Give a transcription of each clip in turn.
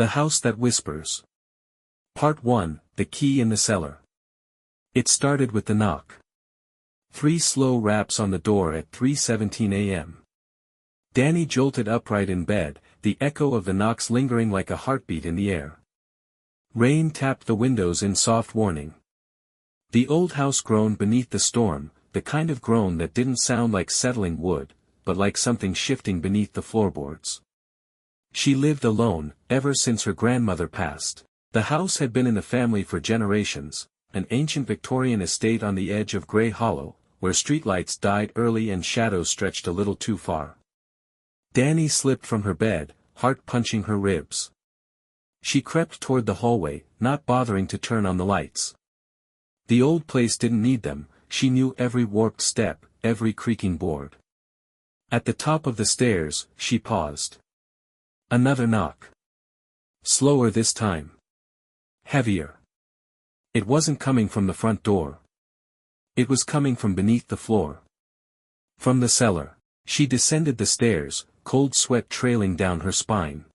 The House That Whispers. Part 1, The Key in the Cellar. It started with the knock. 3 slow raps on the door at 3:17 a.m. Danny jolted upright in bed, the echo of the knocks lingering like a heartbeat in the air. Rain tapped the windows in soft warning. The old house groaned beneath the storm, the kind of groan that didn't sound like settling wood, but like something shifting beneath the floorboards. She lived alone, ever since her grandmother passed. The house had been in the family for generations, an ancient Victorian estate on the edge of Grey Hollow, where streetlights died early and shadows stretched a little too far. Danny slipped from her bed, heart punching her ribs. She crept toward the hallway, not bothering to turn on the lights. The old place didn't need them, she knew every warped step, every creaking board. At the top of the stairs, she paused. Another knock. Slower this time. Heavier. It wasn't coming from the front door. It was coming from beneath the floor. From the cellar. She descended the stairs, cold sweat trailing down her spine.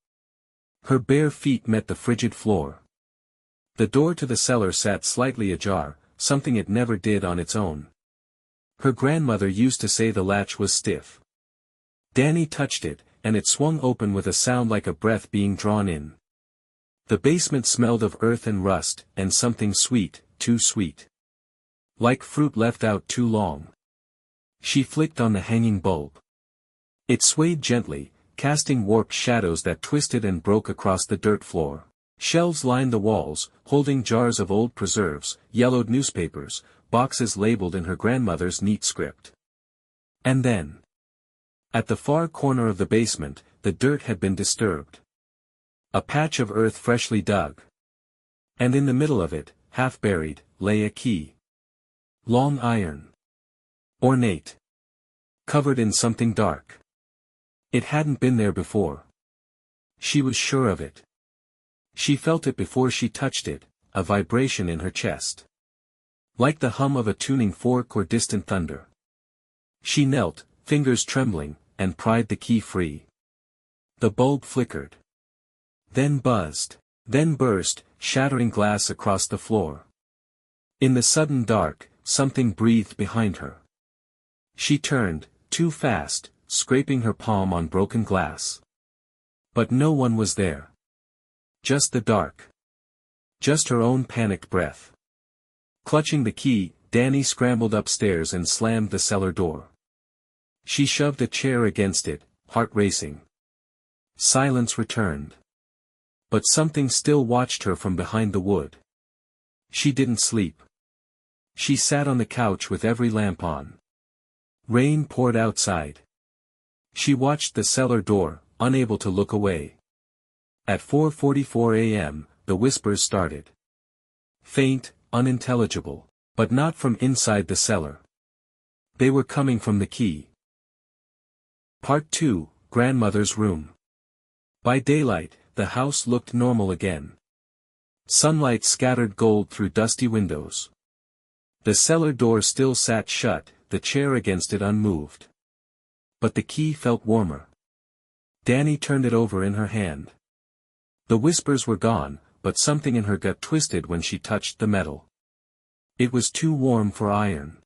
Her bare feet met the frigid floor. The door to the cellar sat slightly ajar, something it never did on its own. Her grandmother used to say the latch was stiff. Danny touched it, and it swung open with a sound like a breath being drawn in. The basement smelled of earth and rust, and something sweet, too sweet. Like fruit left out too long. She flicked on the hanging bulb. It swayed gently, casting warped shadows that twisted and broke across the dirt floor. Shelves lined the walls, holding jars of old preserves, yellowed newspapers, boxes labeled in her grandmother's neat script. And then, at the far corner of the basement, the dirt had been disturbed. A patch of earth freshly dug. And in the middle of it, half buried, lay a key. Long iron. Ornate. Covered in something dark. It hadn't been there before. She was sure of it. She felt it before she touched it, a vibration in her chest. Like the hum of a tuning fork or distant thunder. She knelt, fingers trembling, and pried the key free. The bulb flickered. Then buzzed. Then burst, shattering glass across the floor. In the sudden dark, something breathed behind her. She turned, too fast, scraping her palm on broken glass. But no one was there. Just the dark. Just her own panicked breath. Clutching the key, Danny scrambled upstairs and slammed the cellar door. She shoved a chair against it, heart racing. Silence returned. But something still watched her from behind the wood. She didn't sleep. She sat on the couch with every lamp on. Rain poured outside. She watched the cellar door, unable to look away. At 4:44 a.m., the whispers started. Faint, unintelligible, but not from inside the cellar. They were coming from the key. Part 2, Grandmother's Room. By daylight, the house looked normal again. Sunlight scattered gold through dusty windows. The cellar door still sat shut, the chair against it unmoved. But the key felt warmer. Danny turned it over in her hand. The whispers were gone, but something in her gut twisted when she touched the metal. It was too warm for iron.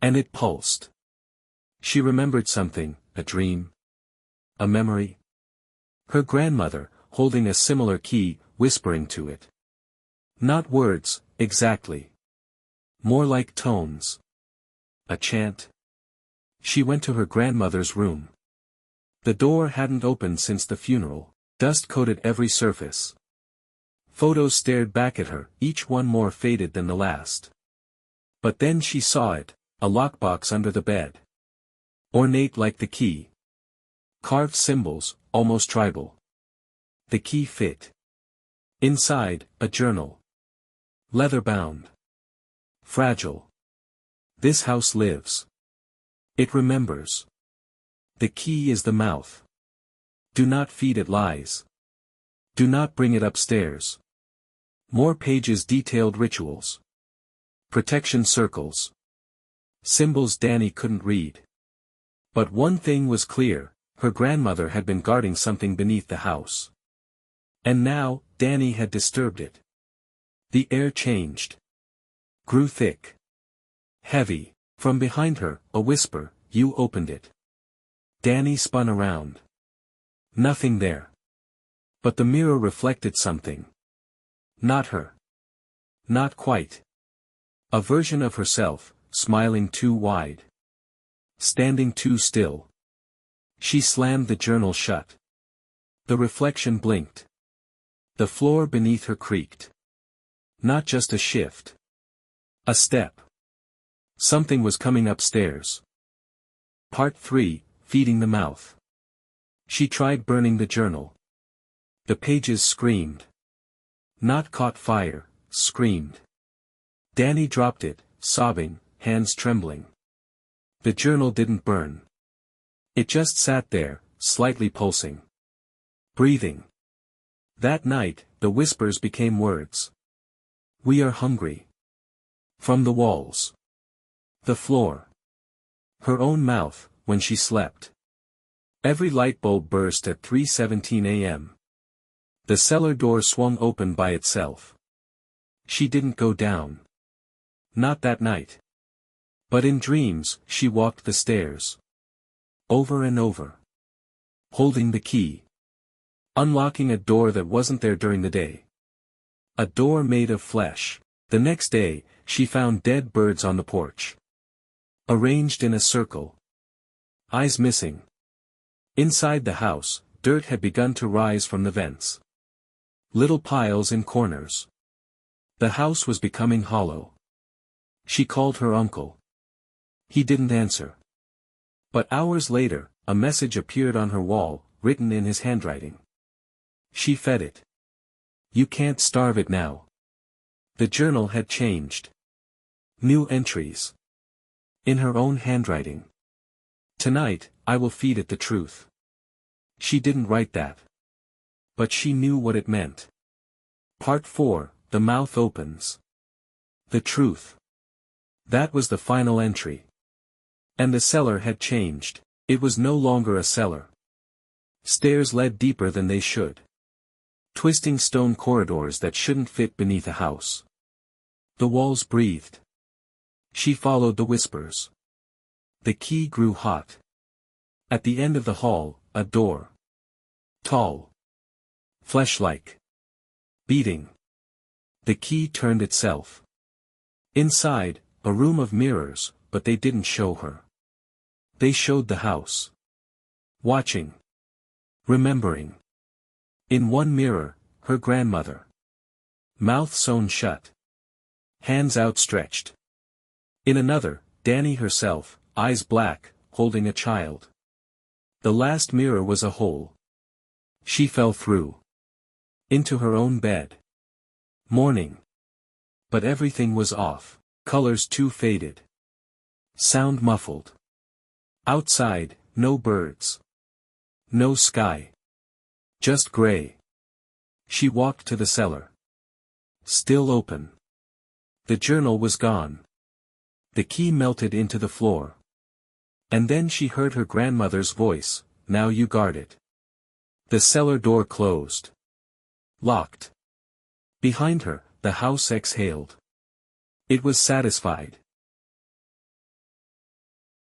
And it pulsed. She remembered something, a dream. A memory. Her grandmother, holding a similar key, whispering to it. Not words, exactly. More like tones. A chant. She went to her grandmother's room. The door hadn't opened since the funeral. Dust coated every surface. Photos stared back at her, each one more faded than the last. But then she saw it, a lockbox under the bed. Ornate like the key. Carved symbols, almost tribal. The key fit. Inside, a journal. Leather-bound. Fragile. This house lives. It remembers. The key is the mouth. Do not feed it lies. Do not bring it upstairs. More pages detailed rituals. Protection circles. Symbols Danny couldn't read. But one thing was clear, her grandmother had been guarding something beneath the house. And now, Danny had disturbed it. The air changed. Grew thick. Heavy. From behind her, a whisper, "You opened it." Danny spun around. Nothing there. But the mirror reflected something. Not her. Not quite. A version of herself, smiling too wide. Standing too still. She slammed the journal shut. The reflection blinked. The floor beneath her creaked. Not just a shift. A step. Something was coming upstairs. Part 3, Feeding the Mouth. She tried burning the journal. The pages screamed. Not caught fire, screamed. Danny dropped it, sobbing, hands trembling. The journal didn't burn. It just sat there, slightly pulsing. Breathing. That night, the whispers became words. "We are hungry." From the walls. The floor. Her own mouth, when she slept. Every light bulb burst at 3:17 a.m. The cellar door swung open by itself. She didn't go down. Not that night. But in dreams, she walked the stairs. Over and over. Holding the key. Unlocking a door that wasn't there during the day. A door made of flesh. The next day, she found dead birds on the porch. Arranged in a circle. Eyes missing. Inside the house, dirt had begun to rise from the vents. Little piles in corners. The house was becoming hollow. She called her uncle. He didn't answer. But hours later, a message appeared on her wall, written in his handwriting. She fed it. "You can't starve it now." The journal had changed. New entries. In her own handwriting. "Tonight, I will feed it the truth." She didn't write that. But she knew what it meant. Part 4, The Mouth Opens. The truth. That was the final entry. And the cellar had changed. It was no longer a cellar. Stairs led deeper than they should. Twisting stone corridors that shouldn't fit beneath a house. The walls breathed. She followed the whispers. The key grew hot. At the end of the hall, a door. Tall. Flesh-like. Beating. The key turned itself. Inside, a room of mirrors, but they didn't show her. They showed the house. Watching. Remembering. In one mirror, her grandmother. Mouth sewn shut. Hands outstretched. In another, Danny herself, eyes black, holding a child. The last mirror was a hole. She fell through. Into her own bed. Morning. But everything was off, colors too faded. Sound muffled. Outside, no birds. No sky. Just gray. She walked to the cellar. Still open. The journal was gone. The key melted into the floor. And then she heard her grandmother's voice, "Now you guard it." The cellar door closed. Locked. Behind her, the house exhaled. It was satisfied.